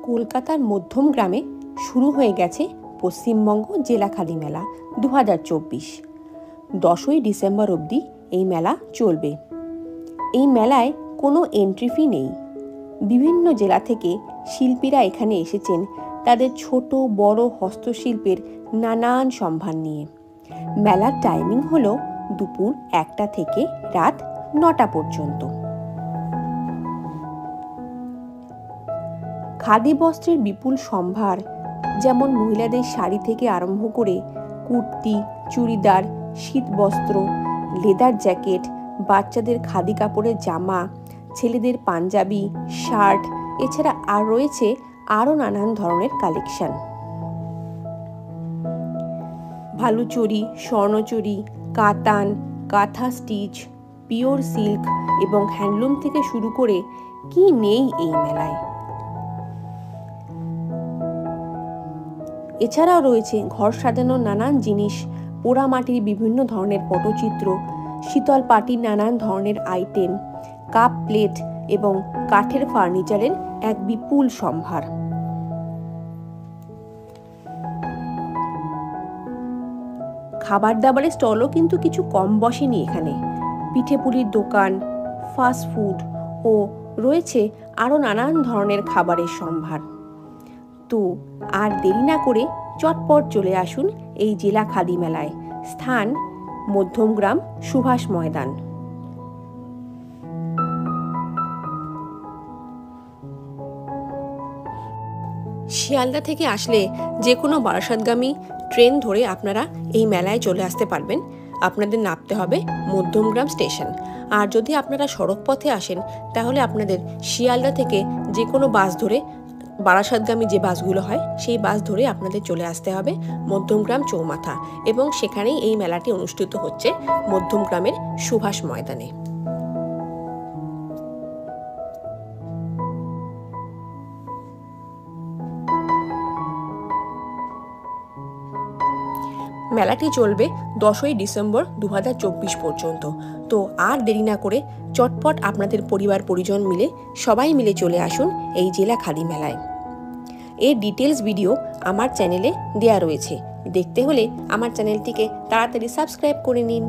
কলকাতার মধ্যমগ্রামে শুরু হয়ে গেছে পশ্চিমবঙ্গ জেলা খাদি মেলা 2024। 10ই ডিসেম্বর অবধি এই মেলা চলবে। এই মেলায় কোনো এন্ট্রি ফি নেই। বিভিন্ন জেলা থেকে শিল্পীরা এখানে এসেছেন তাদের ছোট বড় হস্তশিল্পের নানান সম্ভার নিয়ে। মেলার টাইমিং হলো দুপুর 1টা থেকে রাত 9টা পর্যন্ত। খাদি বস্ত্রের বিপুল সম্ভার, যেমন মহিলাদের শাড়ি থেকে আরম্ভ করে কুর্তি, চুড়িদার, শীতবস্ত্র, লেদার জ্যাকেট, বাচ্চাদের খাদি কাপড়ের জামা, ছেলেদের পাঞ্জাবি, শার্ট, এছাড়া আর রয়েছে আরও নানান ধরনের কালেকশন। ভালুচুরি, স্বর্ণচুরি, কাতান, কাঁথা স্টিচ, পিওর সিল্ক এবং হ্যান্ডলুম থেকে শুরু করে কি নেই এই মেলায়। এছাড়াও রয়েছে ঘর সাজানোর নানান জিনিস, পোড়ামাটির বিভিন্ন ধরনের পটচিত্র, শীতল পাটির নানান ধরনের আইটেম, কাপ প্লেট এবং কাঠের ফার্নিচারের এক বিপুল সম্ভার। খাবার দাবারের স্টলও কিন্তু কিছু কম বসেনি এখানে। পিঠেপুলির দোকান, ফাস্ট ফুড ও রয়েছে আরও নানান ধরনের খাবারের সম্ভার। তো আর দেরি না করে চটপট চলে আসুন এই জেলা খাদি মেলায়। স্থান মধ্যমগ্রাম সুভাষ ময়দান। শিয়ালদা থেকে আসলে যে কোনো বারাসাতগামী ট্রেন ধরে আপনারা এই মেলায় চলে আসতে পারবেন। আপনাদের নামতে হবে মধ্যমগ্রাম স্টেশন। আর যদি আপনারা সড়ক পথে আসেন তাহলে আপনাদের শিয়ালদা থেকে যে কোনো বাস ধরে, বারাসাতগামী যে বাসগুলো হয় সেই বাস ধরে আপনাদের চলে আসতে হবে মধ্যমগ্রাম চৌমাথা, এবং সেখানেই এই মেলাটি অনুষ্ঠিত হচ্ছে মধ্যমগ্রামের সুভাষ ময়দানে। মেলাটি চলবে 10ই ডিসেম্বর 2024 পর্যন্ত। তো আর দেরি না করে চটপট আপনাদের পরিবার পরিজন মিলে সবাই মিলে চলে আসুন এই জেলা খাদি মেলায়। এর ডিটেলস ভিডিও আমার চ্যানেলে দেয়া রয়েছে। দেখতে হলে আমার চ্যানেলটিকে তাড়াতাড়ি সাবস্ক্রাইব করে নিন।